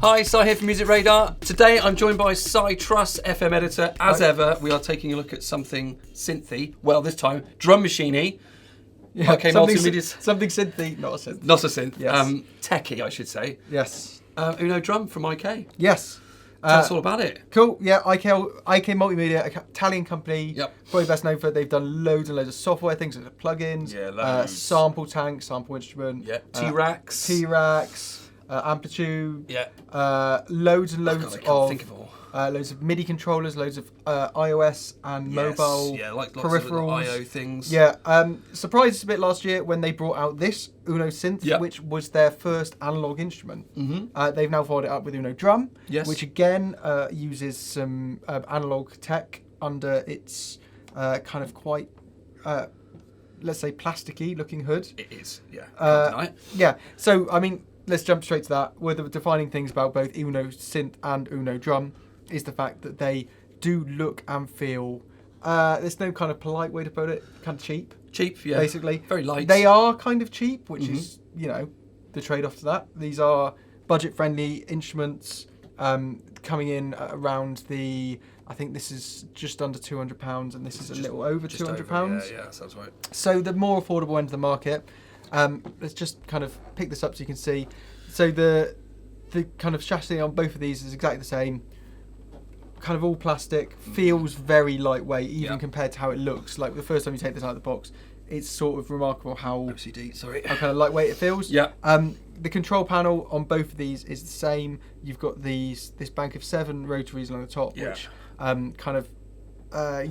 Hi, Si here from MusicRadar. Today I'm joined by Si Truss, FM editor. As ever, we are taking a look at something synthy. Well, this time, drum machiney. Yeah, IK Multimedia. Something synthy, not a synth. Not a synth. Yes. Techie, I should say. Yes. Uno Drum from IK. Yes. Tell us all about it. Cool. Yeah, IK Multimedia, Italian company. Yep. Probably best known for they've done loads and loads of software things, like plugins. Yeah, loads. Sample tank, sample instrument. Yeah. T-Racks. T-Racks. Amplitude. Yeah. Loads and loads I can't think of all. Loads of MIDI controllers, loads of iOS and mobile like lots peripherals. of I/O things. Yeah, surprised us a bit last year when they brought out this Uno Synth, which was their first analog instrument. Mm-hmm. They've now followed it up with Uno Drum, which again uses some analog tech under its kind of quite, let's say, plasticky looking hood. It is, yeah. Can't deny it. Yeah, so I mean, let's jump straight to that. One of the defining things about both Uno Synth and Uno Drum is the fact that they do look and feel, there's no kind of polite way to put it, kind of cheap. Cheap, yeah. Basically. Very light. They are kind of cheap, which is, you know, the trade-off to that. These are budget-friendly instruments coming in around the, I think this is just under £200 and this is a little over £200. Yeah, that sounds right. So the more affordable end of the market. Let's just kind of pick this up so you can see. So the kind of chassis on both of these is exactly the same. Kind of all plastic, feels very lightweight even compared to how it looks. Like the first time you take this out of the box, it's sort of remarkable how OCD, sorry. How kind of lightweight it feels. Yeah. The control panel on both of these is the same. You've got this bank of 7 rotaries along the top, which kind of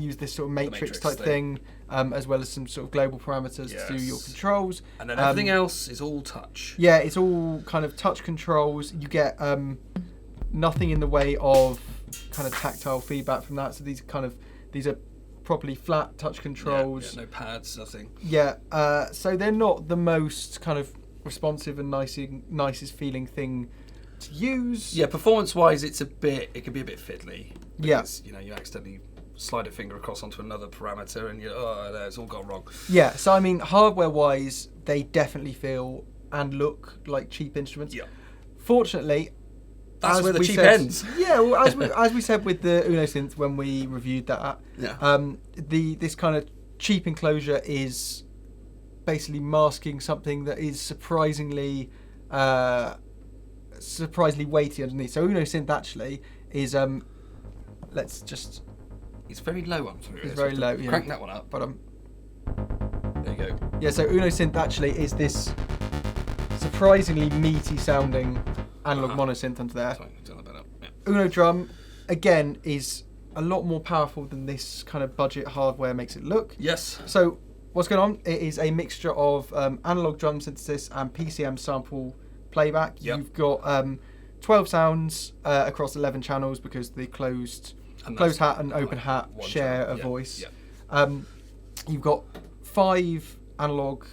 use this sort of matrix type thing, as well as some sort of global parameters to do your controls. And then everything else is all touch. Yeah, it's all kind of touch controls. You get nothing in the way of kind of tactile feedback from that. So these are properly flat touch controls. Yeah, no pads, nothing. Yeah, so they're not the most kind of responsive and nicest feeling thing to use. Yeah, performance-wise, it can be a bit fiddly. Because, Yeah. you know, you accidentally slide a finger across onto another parameter and it's all gone wrong. Yeah, so I mean, hardware-wise, they definitely feel and look like cheap instruments. Yeah. Fortunately, that's where the cheap ends. Yeah, well, as we said with the Uno Synth when we reviewed that, this kind of cheap enclosure is basically masking something that is surprisingly weighty underneath. So Uno Synth actually is It's very low up through. It's very low. Crank that one up. But there you go. Yeah, so Uno Synth actually is this surprisingly meaty sounding analog monosynth under there. Sorry, turn that up. Yeah. Uno Drum again is a lot more powerful than this kind of budget hardware makes it look. Yes. So what's going on? It is a mixture of analog drum synthesis and PCM sample playback. Yep. You've got 12 sounds across 11 channels because the closed hat and open hat share a voice. Yeah. You've got 5 analog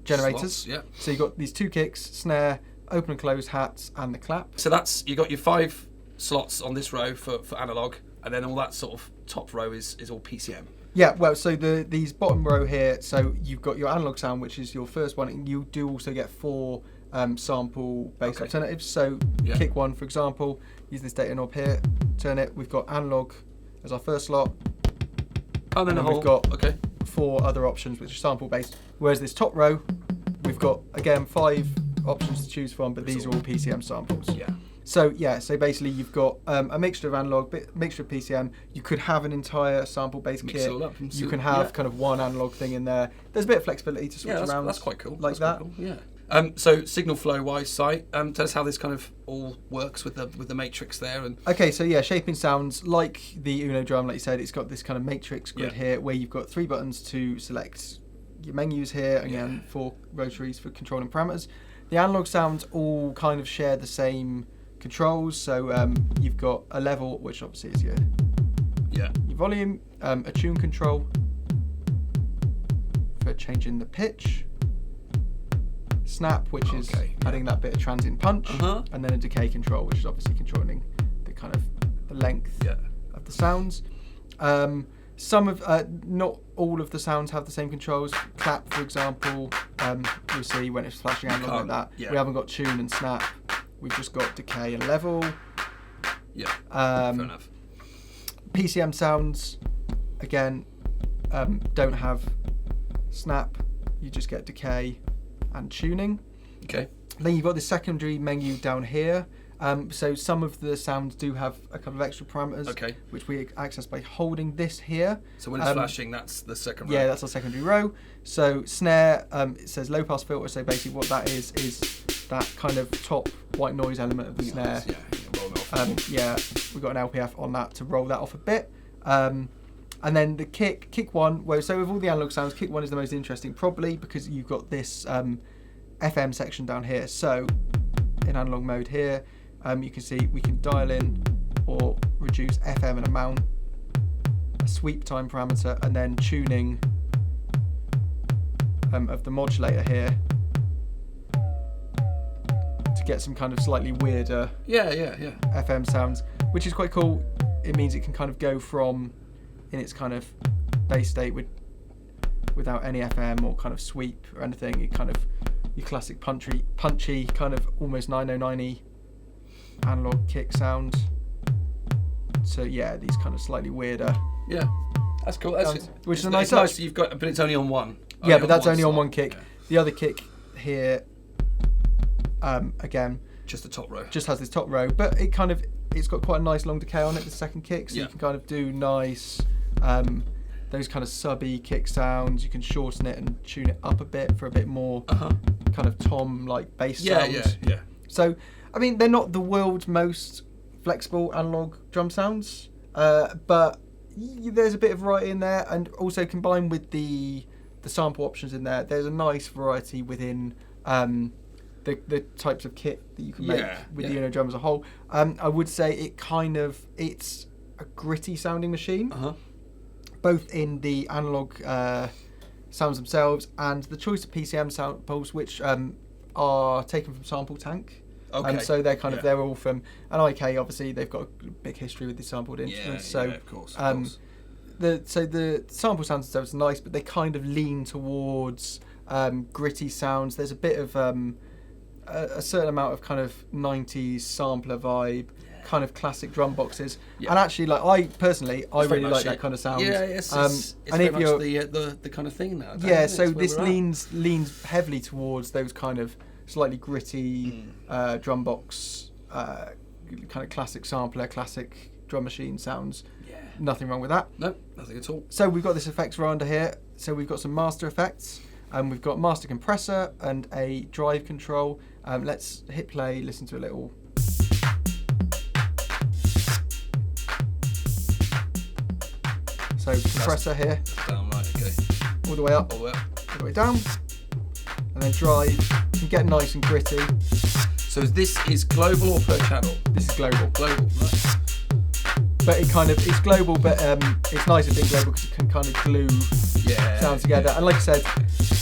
generators. Slots, yeah. So you've got these 2 kicks, snare, open and closed hats, and the clap. So you got your 5 slots on this row for analog, and then all that sort of top row is all PCM. Yeah, well, so these bottom row here, so you've got your analog sound, which is your first one, and you do also get 4 sample-based alternatives. So kick 1, for example, use this data knob here, turn it. We've got analog as our first slot. And then we've got 4 other options, which are sample-based. Whereas this top row, we've got, again, 5 options to choose from, but these are all PCM samples. Yeah. So basically you've got a mixture of analog, mixture of PCM. You could have an entire sample-based kit. It all up you can have kind of one analog thing in there. There's a bit of flexibility to switch around. That's quite cool. Like that. Quite cool. Yeah. So signal flow wise, Si, tell us how this kind of all works with the matrix there. And okay, so yeah, shaping sounds like the Uno Drum, like you said. It's got this kind of matrix grid here where you've got 3 buttons to select your menus here, again 4 rotaries for controlling parameters. The analog sounds all kind of share the same controls. So you've got a level, which obviously is your volume, a tune control for changing the pitch, snap, which is adding that bit of transient punch, and then a decay control, which is obviously controlling the kind of the length of the sounds. Some of, not all of the sounds have the same controls. Clap, for example, you'll see when it's flashing analog like that. We haven't got tune and snap we've just got decay and level. Yeah, fair enough. PCM sounds, again, don't have snap. You just get decay and tuning. Okay. Then you've got the secondary menu down here. So some of the sounds do have a couple of extra parameters, which we access by holding this here. So when it's flashing, that's the second row. Yeah, that's our secondary row. So snare, it says low pass filter. So basically what that is that kind of top white noise element of the snare. Yeah, we've got an LPF on that to roll that off a bit. And then the kick one, well, so with all the analog sounds, kick one is the most interesting probably because you've got this FM section down here. So in analog mode here, you can see we can dial in or reduce FM and amount, a sweep time parameter, and then tuning of the modulator here to get some kind of slightly weirder FM sounds, which is quite cool. It means it can kind of go from in its kind of base state without any FM or kind of sweep or anything. It kind of your classic punchy kind of almost 909-y analog kick sound. So yeah, these kind of slightly weirder. Yeah, that's cool. That's which is a nice touch. You've got, but it's only on one. Yeah, but that's only on one kick. Yeah. The other kick here, again, just the top row. Just has this top row, but it's got quite a nice long decay on it. The second kick, so you can kind of do nice. Those kind of subby kick sounds, you can shorten it and tune it up a bit for a bit more kind of tom like bass sounds. Yeah. So, I mean, they're not the world's most flexible analog drum sounds, but there's a bit of variety in there, and also combined with the sample options in there, there's a nice variety within the types of kit that you can make with the Uno drum as a whole. I would say it's a gritty sounding machine. Both in the analog sounds themselves and the choice of PCM samples, which are taken from Sample Tank. So they're they're all from, and IK obviously they've got a big history with the sampled instruments. Of course. The sample sounds themselves are nice, but they kind of lean towards gritty sounds. There's a bit of a certain amount of kind of 90s sampler vibe. Kind of classic drum boxes, and actually, like I really like that kind of sound. Yeah, it's very much the kind of thing now. Yeah, so this leans heavily towards those kind of slightly gritty drum box, kind of classic sampler, classic drum machine sounds. Yeah, nothing wrong with that. No, nothing at all. So we've got this effects row under here. So we've got some master effects, and we've got master compressor and a drive control. Let's hit play, listen to a little. So compressor here, down right, okay. All the way up, all the way down, and then drive. You can get nice and gritty. So this is global or per channel? This is global. Global, nice. But it's global, but it's nicer being global because it can kind of glue sounds together. And like I said,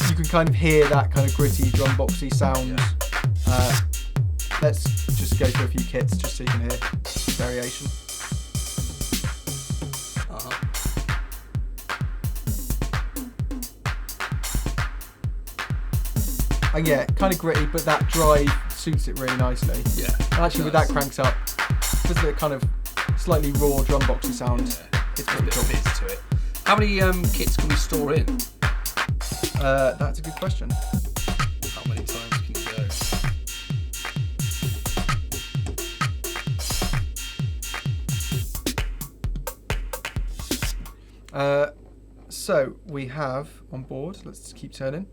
you can kind of hear that kind of gritty drum boxy sound. Let's just go through a few kits just so you can hear variation. And yeah, kind of gritty, but that drive suits it really nicely. Yeah. And actually, with that cranked up, just a kind of slightly raw drum boxy sound. It's pretty cool. To it. How many kits can we store in? That's a good question. How many times can you go? So we have on board. Let's just keep turning.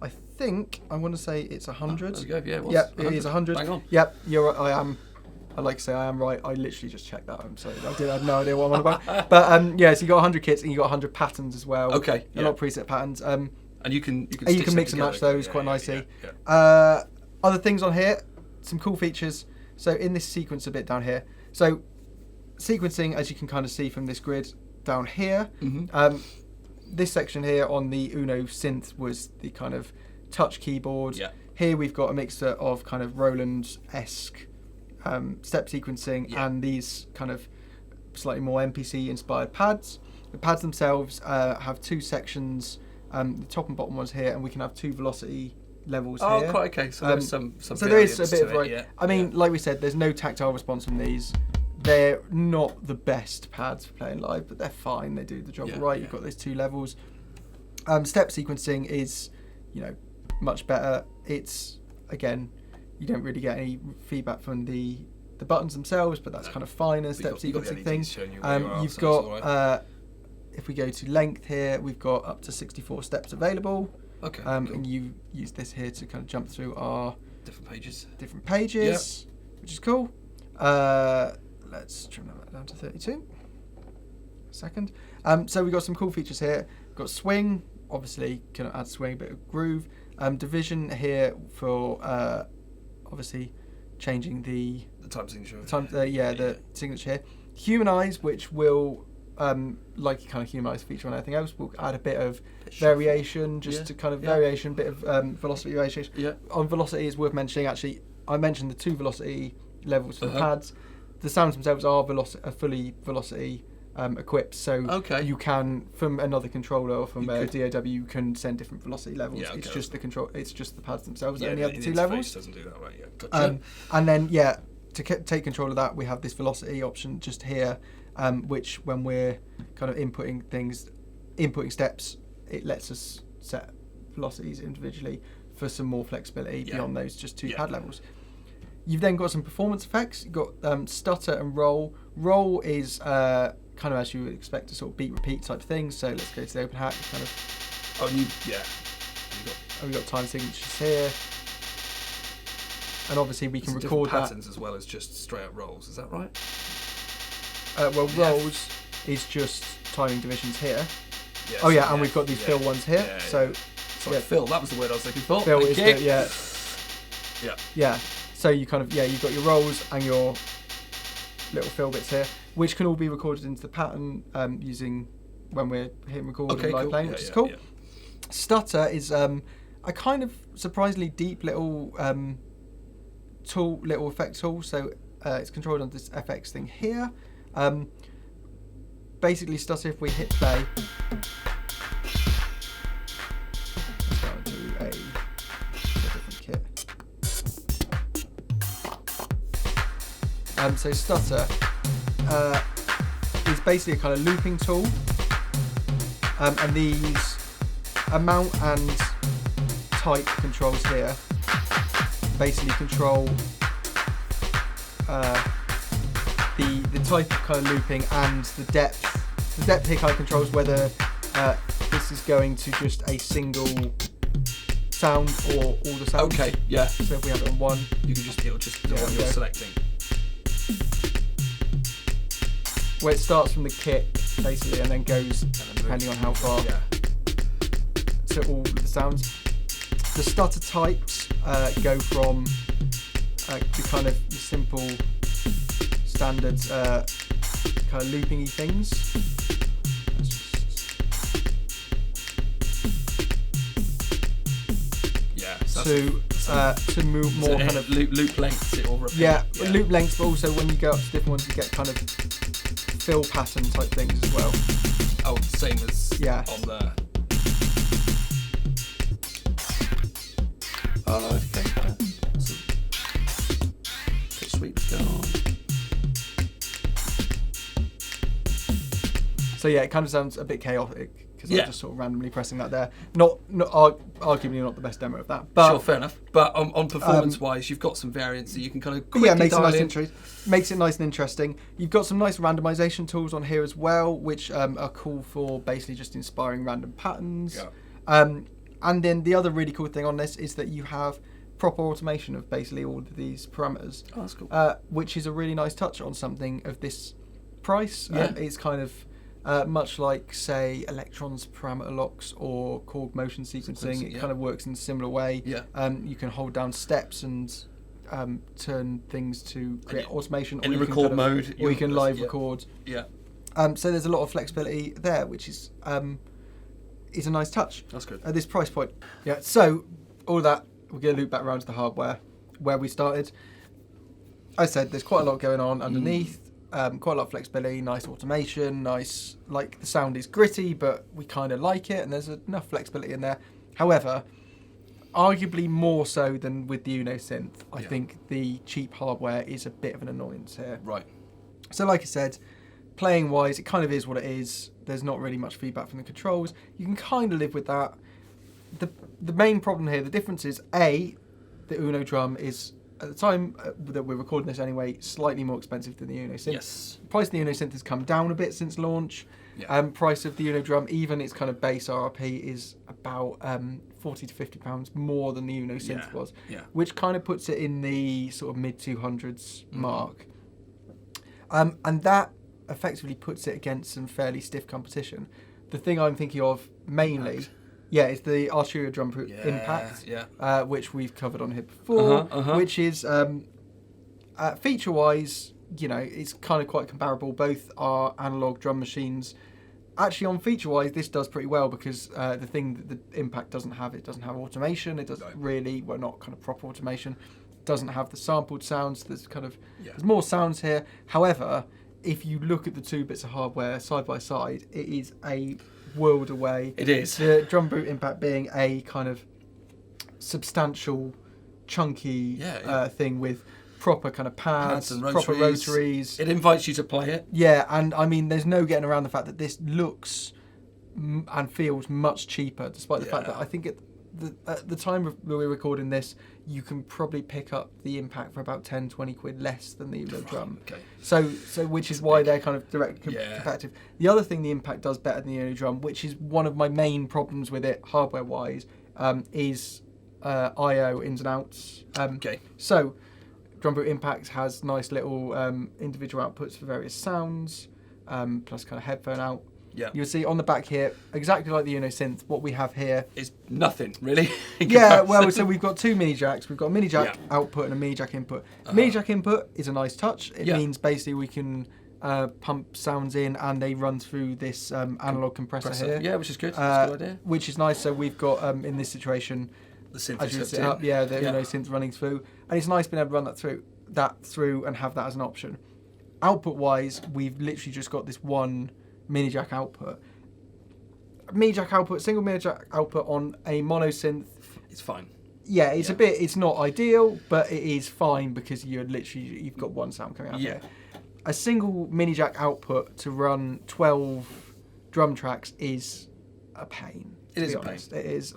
I think I want to say it's 100. There we go. Yeah, it was. Yep, it is 100. Bang on. Yep, you're right. I am. I like to say I am right. I literally just checked that. I'm sorry. I have no idea what I'm on about. But so you got 100 kits and you got 100 patterns as well. Okay. A lot of preset patterns. And you can mix and match those quite nicely. Other things on here, some cool features. So in this sequence a bit down here. So sequencing, as you can kind of see from this grid down here. This section here on the Uno Synth was the kind of touch keyboard. Yeah. Here we've got a mixture of kind of Roland-esque step sequencing and these kind of slightly more MPC inspired pads. The pads themselves have two sections, the top and bottom ones here, and we can have two velocity levels Oh, here. quite okay. So there's some So there is a variance bit to of it, right. yeah. I mean, like we said, there's no tactile response from these. They're not the best pads for playing live, but they're fine. They do the job right. You've got those 2 levels. Step sequencing is, much better. It's, again, you don't really get any feedback from the buttons themselves, but that's kind of fine as step sequencing thing. You've got, if we go to length here, we've got up to 64 steps available. Okay. Cool. And you use this here to kind of jump through our different pages, which is cool. Let's trim that down to 32. A second. So we've got some cool features here. We've got swing, obviously can add swing, a bit of groove. Division here for obviously changing the time signature. The signature here. Humanize, which will like kind of humanized feature on anything else, will add a bit of variation, just to kind of variation, bit of velocity variation. Yeah. On velocity, is worth mentioning. Actually, I mentioned the 2 velocity levels for the pads. The sounds themselves are fully velocity equipped, so you can, from another controller or from a DAW, you can send different velocity levels. Yeah, okay, it's just the control. It's just the pads themselves. Yeah, Only have the 2 levels. Doesn't do that right. Yeah. Gotcha. And then to take control of that, we have this velocity option just here, which when we're kind of inputting steps, it lets us set velocities individually for some more flexibility beyond those just 2 pad levels. You've then got some performance effects. You've got stutter and roll. Roll is kind of as you would expect, a sort of beat repeat type thing. So let's go to the open hat. Kind of. We've got time signatures here, and obviously we can record patterns as well as just straight up rolls. Is that right? Rolls is just timing divisions here. Yeah, and we've got these fill ones here. Sorry, fill. That was the word I was looking for. Fill is So you kind of you've got your rolls and your little fill bits here, which can all be recorded into the pattern using when we're hitting record and live playing, which is cool. Stutter is a kind of surprisingly deep little effect tool. So it's controlled on this FX thing here. Basically, stutter, if we hit play, let's go into a different kit. So stutter is basically a kind of looping tool, and these amount and type controls here basically control the type of kind of looping and the depth. The depth here kind of controls whether this is going to just a single sound or all the sounds. Okay, yeah. So if we have it on one, you can it'll just the one you're selecting. Where it starts from the kit basically and then goes depending on how far to all the sounds. The stutter types go from the kind of simple standard kind of looping-y things. To move more kind of loop lengths, it will repeat. Yeah, loop lengths, but also when you go up to different ones, you get kind of fill pattern type things as well. Oh, same as on the. Oh, okay. Pitch sweeps going on. So yeah, it kind of sounds a bit chaotic because I'm just sort of randomly pressing that there. Arguably not the best demo of that. But sure, fair enough. But on performance-wise, you've got some variance that you can kind of quickly makes it nice and interesting. You've got some nice randomization tools on here as well, which are cool for basically just inspiring random patterns. Yeah. And then the other really cool thing on this is that you have proper automation of basically all of these parameters. Oh, that's cool. Which is a really nice touch on something of this price. Yeah. It's kind of much like, say, Electron's parameter locks or Korg motion sequencing. It kind of works in a similar way. Yeah. You can hold down steps and turn things to create automation. In record mode. Or you can live record. Yeah. So there's a lot of flexibility there, which is a nice touch. That's good. At this price point. Yeah. So all that, we're going to loop back around to the hardware where we started. I said there's quite a lot going on underneath. Quite a lot of flexibility, nice automation, nice, like the sound is gritty, but we kind of like it, and there's enough flexibility in there. However, arguably more so than with the Uno Synth. I think the cheap hardware is a bit of an annoyance here. Right. So like I said, playing wise, it kind of is what it is. There's not really much feedback from the controls. You can kind of live with that. The main problem here, the difference is the Uno Drum is, at the time that we're recording this anyway, slightly more expensive than the Uno Synth. Yes. The price of the Uno Synth has come down a bit since launch. Yeah. Price of the Uno Drum, even its kind of base RRP, is about £40 to £50 more than the Uno Synth was, which kind of puts it in the sort of mid 200s mark. And that effectively puts it against some fairly stiff competition. The thing I'm thinking of mainly, is the Arturia Drum Impact, which we've covered on here before, which is feature-wise, you know, it's kind of quite comparable. Both are analog drum machines. Actually, on feature-wise, this does pretty well because the thing that the Impact doesn't have, it doesn't have automation. It doesn't really, well, not kind of proper automation. It doesn't have the sampled sounds. There's kind of there's more sounds here. However, if you look at the two bits of hardware side by side, it is a world away. It is. The Drum Brute Impact being a kind of substantial, chunky thing with proper kind of pads and proper rotaries. It invites you to play it. Yeah, and I mean, there's no getting around the fact that this looks and feels much cheaper, despite the fact that I think at the time that we're recording this, you can probably pick up the Impact for about 10, 20 quid less than the Uno Drum. Okay. So which is why they're kind of direct competitive. The other thing the Impact does better than the Uno Drum, which is one of my main problems with it hardware-wise, is I/O ins and outs. So Drum Brute Impact has nice little individual outputs for various sounds, plus kind of headphone out. Yeah. You'll see on the back here, exactly like the Uno Synth, what we have here is nothing, really. Well, so we've got two mini jacks. We've got a mini jack output and a mini jack input. Mini jack input is a nice touch. It means basically we can pump sounds in and they run through this analog compressor here. Yeah, which is good. That's a good idea. Which is nice. So we've got, in this situation, the synth as you set up, the Uno Synth running through. And it's nice being able to run that through and have that as an option. Output-wise, we've literally just got this one mini jack output. Single mini jack output on a mono synth. It's fine. Yeah, it's a bit. It's not ideal, but it is fine because you've got one sound coming out. There. A single mini jack output to run 12 drum tracks is a pain. It is a pain. It is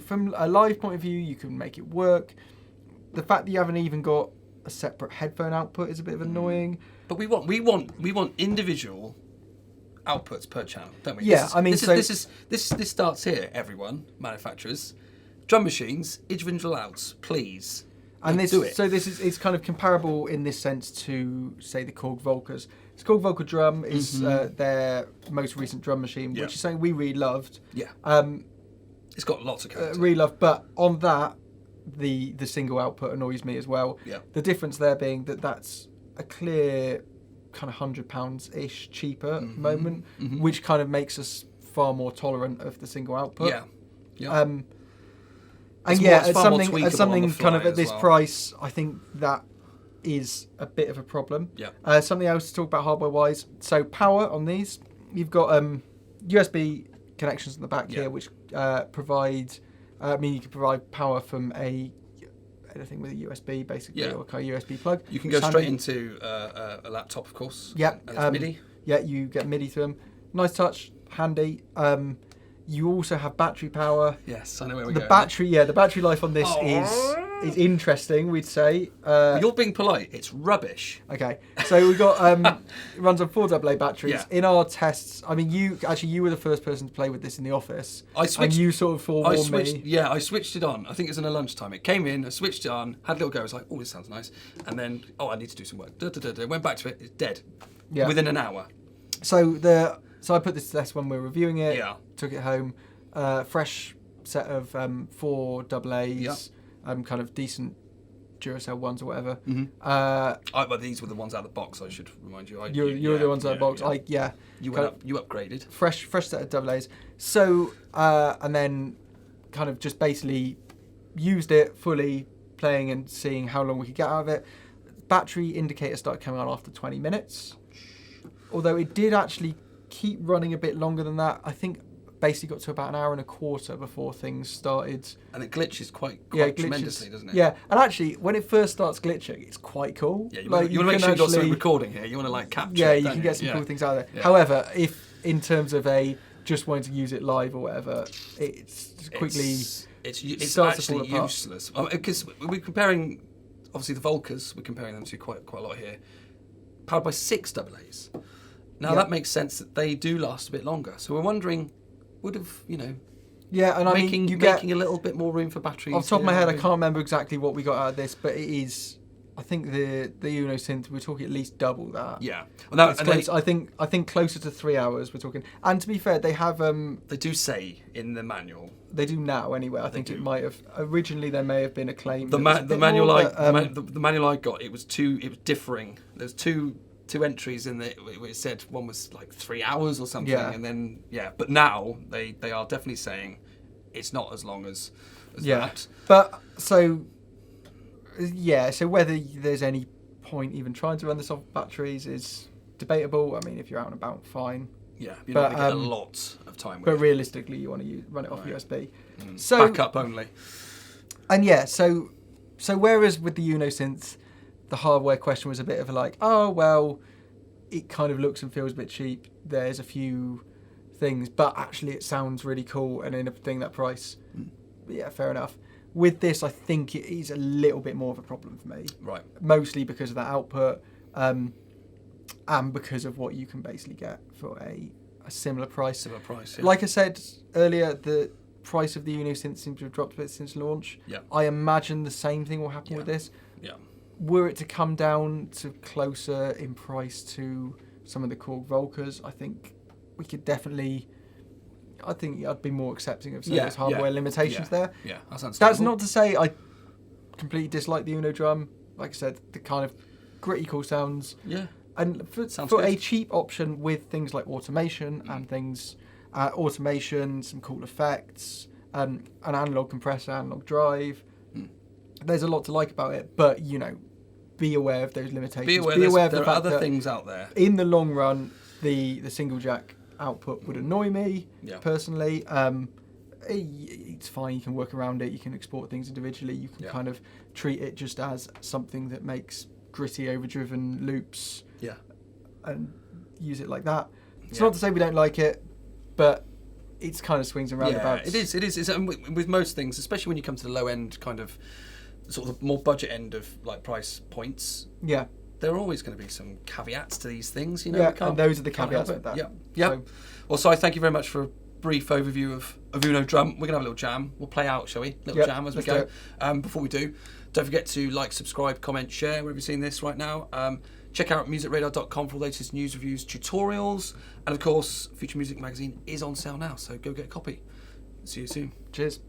from a live point of view, you can make it work. The fact that you haven't even got a separate headphone output is a bit of annoying. But we want individual outputs per channel, don't we? Yeah, this starts here. Everyone, manufacturers, drum machines, individual outs, please. And do it. So it's kind of comparable in this sense to say the Korg Volcas. The Korg Volca drum is their most recent drum machine, which is something we really loved. Yeah. It's got lots of character. Really loved, but on that, the single output annoys me as well. Yeah. The difference there being that's a clear kind of £100-ish cheaper moment, which kind of makes us far more tolerant of the single output. Yeah. And it's at something kind of at this price, I think that is a bit of a problem. Yeah. Something else to talk about hardware-wise. So power on these, you've got USB connections in the back here, which provide. You can provide power from anything with a USB, basically, or kind of USB plug. You can go straight into a laptop, of course. Yeah. And it's MIDI. Yeah, you get MIDI through them. Nice touch, handy. You also have battery power. Yes, I know where we're going. The battery life on this is interesting, we'd say. You're being polite. It's rubbish. Okay, so we've got it runs on 4 AA batteries. Yeah. In our tests, I mean, you were the first person to play with this in the office. And you sort of forewarned me. Yeah, I switched it on. I think it was in a lunchtime. It came in, I switched it on, had a little go. I was like, oh, this sounds nice. And then, I need to do some work. Went back to it. It's dead. Yeah. Within an hour. So I put this test when we were reviewing it. Yeah. Took it home. Fresh set of 4 AA's. Kind of decent Duracell ones or whatever. But these were the ones out of the box. I should remind you. You were the ones out of the box. You upgraded. Fresh set of AA's. So and then kind of just basically used it fully, playing and seeing how long we could get out of it. Battery indicator started coming on after 20 minutes. Although it did actually keep running a bit longer than that. I think basically got to about an hour and a quarter before things started. And it glitches quite Glitches, tremendously, doesn't it? Yeah, and actually, when it first starts glitching, it's quite cool. Yeah, you want to make sure you've got something recording here. You want to like capture. Yeah, it, you can get some yeah. cool things out of there. Yeah. However, if in terms of just wanting to use it live or whatever, it's quickly it's starts to fall actually apart. useless because we're comparing, obviously the Volkers. We're comparing them to quite a lot here. Powered by 6 AA's. Now that makes sense that they do last a bit longer. So we're wondering, would have Yeah, and making a little bit more room for batteries. Off the top of my head, I can't remember exactly what we got out of this, but it is. I think the Uno Synth, we're talking at least double that. Yeah. Well, now, close, I think closer to 3 hours. We're talking. And to be fair, they have. They do say in the manual. They do now anyway. I think it might have originally. There may have been a claim. The manual I got, it was differing. There's two entries in there. It said one was like 3 hours or something, and then but now they are definitely saying it's not as long as that. But so whether there's any point even trying to run this off batteries is debatable. I mean, if you're out and about, fine. Yeah, you're not going to get a lot of time with it. But realistically, you want to run it off USB. So backup only. And so whereas with the Uno Synth, the hardware question was a bit of a like, oh, well, it kind of looks and feels a bit cheap. There's a few things, but actually it sounds really cool and in a thing that price. Yeah, fair enough. With this, I think it is a little bit more of a problem for me. Right. Mostly because of that output and because of what you can basically get for a similar price. Similar price, yeah. Like I said earlier, the price of the Uno Synth seems to have dropped a bit since launch. Yeah. I imagine the same thing will happen with this. Yeah. Were it to come down to closer in price to some of the Korg Volkers, I think we could definitely. I think I'd be more accepting of some of those hardware limitations there. Yeah, that's understandable. That's not to say I completely dislike the Uno Drum. Like I said, the kind of gritty, cool sounds. Yeah. And for a cheap option with things like automation and things, some cool effects, an analog compressor, analog drive. There's a lot to like about it, but be aware of those limitations. Be aware of the fact that there are other things out there. In the long run, the single jack output would annoy me personally. It's fine. You can work around it. You can export things individually. You can kind of treat it just as something that makes gritty, overdriven loops. Yeah. And use it like that. It's not to say we don't like it, but it's kind of swings and roundabouts. Yeah, it is. And with most things, especially when you come to the low end, kind of, sort of more budget end of like price points. Yeah. There are always going to be some caveats to these things, Yeah, and those are the caveats with that. Yeah. Well, Si, thank you very much for a brief overview of Uno Drum. We're going to have a little jam. We'll play out, shall we? Jam as we go. Before we do, don't forget to like, subscribe, comment, share wherever you're seeing this right now. Check out MusicRadar.com for the latest news, reviews, tutorials. And of course, Future Music Magazine is on sale now, so go get a copy. See you soon. Cheers.